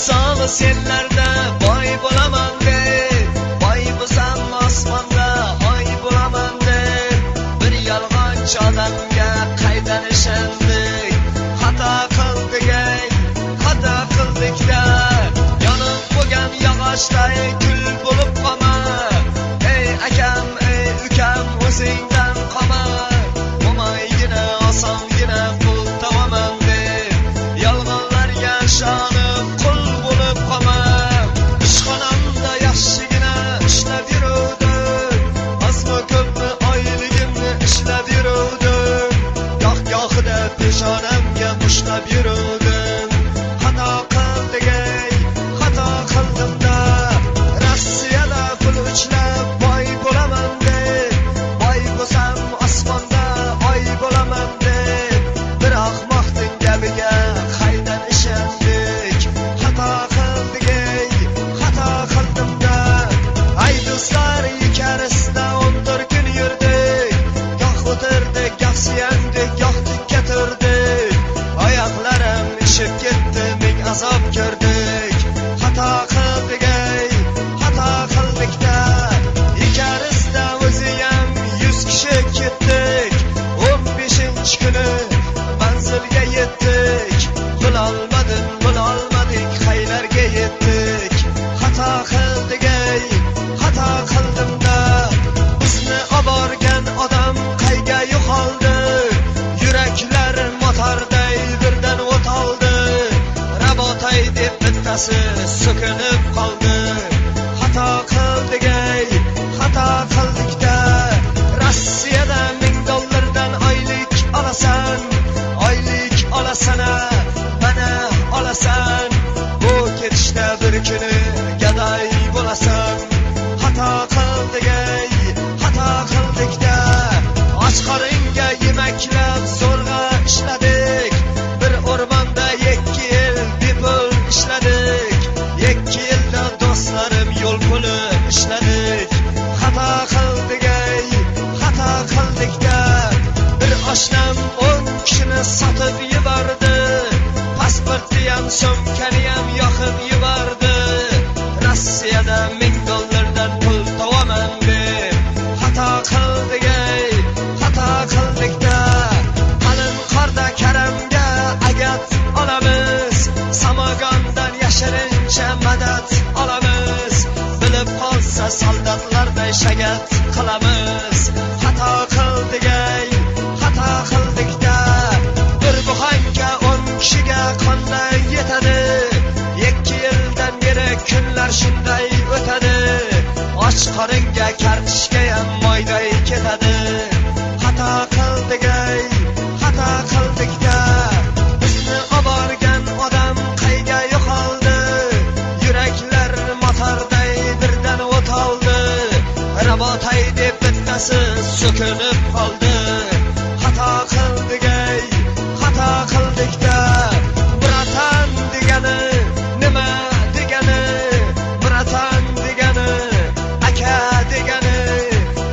sağlı senlerde boy bulaman deb, boy bo'lsam osmonda oy bulaman deb, bir yolg'onchi odamga qaydan ishandik? Xato qildik-da, yonib bo'lgan yog'ochday kul bo'lib qolma. Ey akam, ey ukam, o'zingdan qolma. Mo'maygina osongina pul tovaman deb, yolg'onlarga ishonib qul bo'lib qolma. Ishxonamda yaxshigina ishlab yuruvdim, ozmi ko'pmi oyligimni ishlab yuruvdim, goh-gohida peshonamga mushlab yuruvdim. Xato qildim-da, Rossiyada pul uchlab boy bo'laman deb, boy bo'lsam osmonda oy bo'laman deb, bir ahmoqning gapiga qaydan ishandik? Xato qildim-da. Ay do'stlar, ikarasida 14 kun yurdik, goh o'tirdik, goh suyandik, goh tikka turdik, oyoqlarim ishib ketdi, ming azob ko'rdik. Xato qildik-da, ikarasida o'ziyam 100 kishi ketdik, 15-kuni manzilga yetdik, bilolmadik qaylarga yetdik. Xato qildim-da, bizni oborgan odam qayga yo'qoldi? Yuraklar motorday birdan o't oldi, rabotay deb bittasi so'kinib qoldi. Xato qildik-da, Rossiyada $1000 oylik olasan, mana olasan, bu ketishda bir kuni gadoy bo'lasan. Xato qildik-da, och qoringa yemaklab zo'rg'a ishladik, bir o'rmonda 2 yil bepul ishladik, 2 yilda do'stlarim yo'l puli ishladik. Xato qildik-da, bir oshnam 10 kishini sotib yubordi, pasportni ham so'mkani ham yoqib yubordi, Rossiyada $1000 pul tovaman deb. Xato qildik-da, qalin qorda karamga agat olamiz, samogondan yashirincha madad olamiz, bilib qolsa soldatlarday shagat qilamiz. Xato qildik-da, bir buxanka 10 kishiga qanday yetadi? 2 yildan beri kunlar shunday o'tadi, och qoringa kartishga ham moyday ketadi. Xato qildik-da, bizni oborgan odam qayga yo'qoldi? Yuraklar motorday birdan o't oldi, rabotay deb bittasi so'kinib qoldi. Xato qildik-da, bratan degani nima degani? Bratan degani aka degani,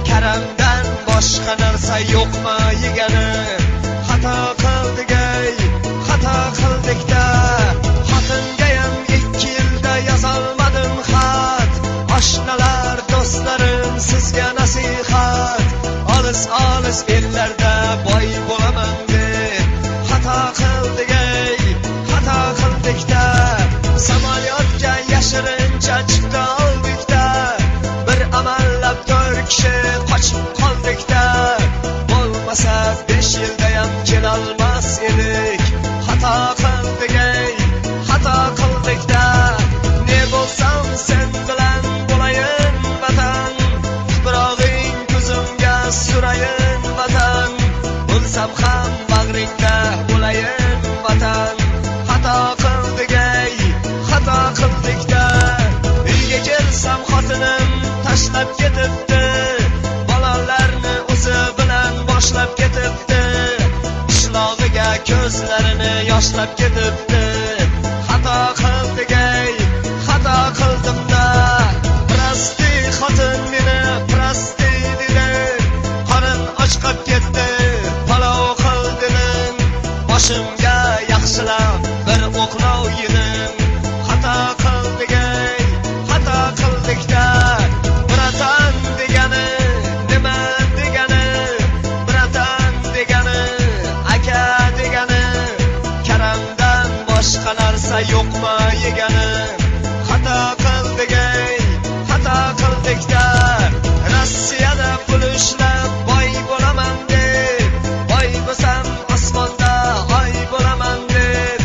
karamdan boshqa narsa yo'qmi yegani? Xato qildik-da, xotinga ham 2 yilda yozolmadim xat, oshnalar do'stlarim sizga nasihat, olis ellarda boy bo'laman deb. Xato qildik-da, samolyotga yashirincha chiqdi oldik-da, bir amallab 4 kishi qochib qoldik-da, bo'lmasa 5 yilda ham kelolmas edik. Xato qildik-da, ne bo'lsam sen bilan bo'layin vatan, tuprog'ing ko'zimga surayin vatan, bo'lsam ham bag'ringda bo'layin vatan. Xato qildik-da, uyga kelsam xotinim tashlab ketibdi, bolalarni o'zi bilan boshlab ketibdi, qishlog'iga ko'zlarini yoshlab ketibdi. Xato qildim-da, prosti xotin meni prosti dedi, qorin ochqab ketdi, palov qildim, boshimga yaxshilab bir o'qlov yedim. Xato yo'qmi yeganim xato qildik ey xato qildik-da Rossiyada pul ishlab boy bo'laman deb boy bo'lsam osmonda oy bo'laman deb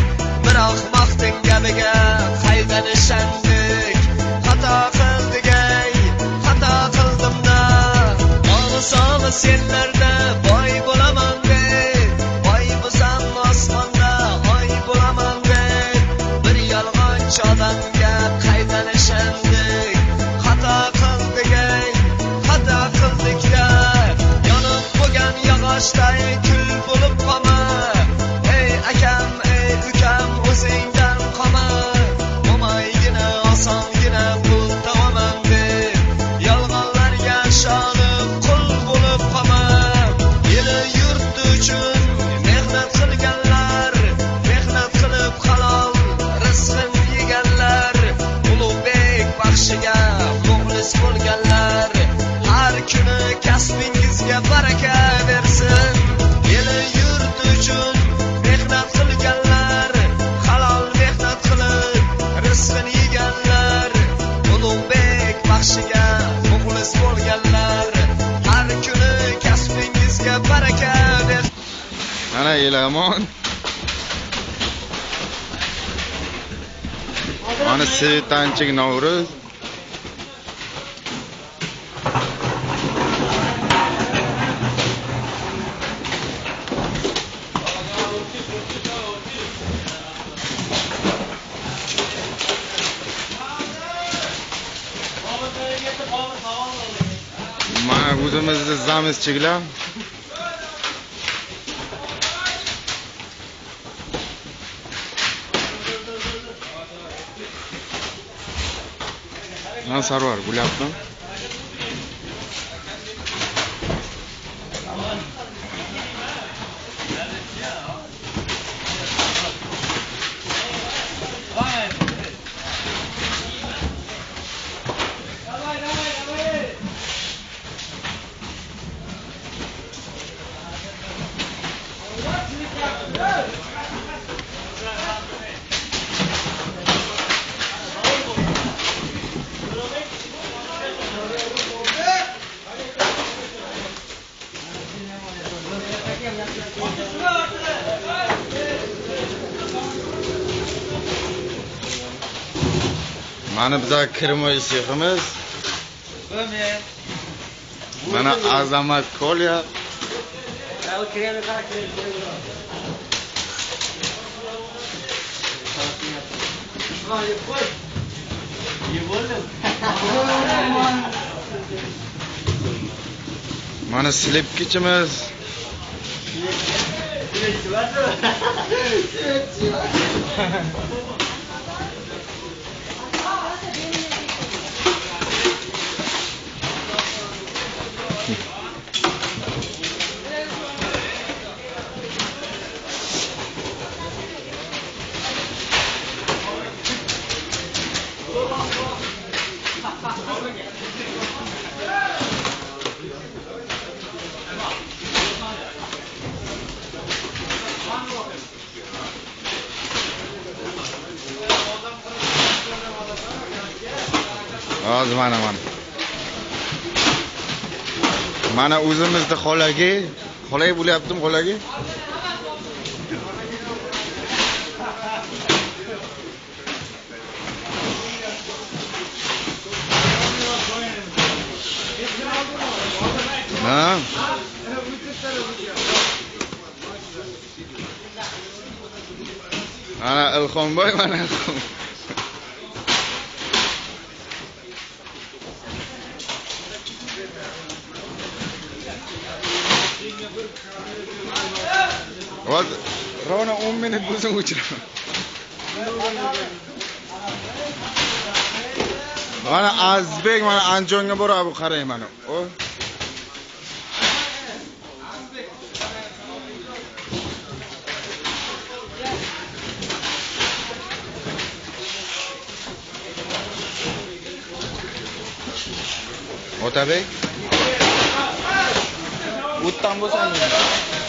biroq maqtin gapiga qaydan ishandik xato qildik ey xato qildim-da olisam senlarda boy bo'laman deb boy bo'lsam osmonda oy bo'laman deb bir yolg'onchi odamga qaydan ishandik xato qildik ey xato qildik-da yonib bo'lgan yog'ochday kul bo'lib qolma ey akam ey ukam o'zingdan qolma mo'maygina osongina pul topaman deb yolg'onlarga ishonib qul bo'lib qolma eli yurt uchun mehnat qilganlar mehnat qilib halol rizqin yeganlar ulug'bek baxshiga muxlis bo'lganlar har kuni kasbingizga baraka bersin eli yurt uchun mehnat qilganlar halol mehnat qilib rizqini yeganlar ulug'bek baxshiga muxlis bo'lganlar har kuni kasbingizga baraka bersin. Ana Elamon. Ana Setanchik Navruz. Mana o'zimizni zamizchiklar. Mana Sarvar bo'lyapti. Mana bizlar kirmoy seximiz. Mana Azamat Kolya. Mana Slipkichimiz. Hozir mana o'zimizda xolagi bo'lyaptim xolagi. Ha? Ana Ilhomboy mana Rona 10 minut bo'lsin o'chiraman. Mana Azbek mana Andijonga boradi bu qarang mana. O. Otabek. O'tdan bo'lsangiz.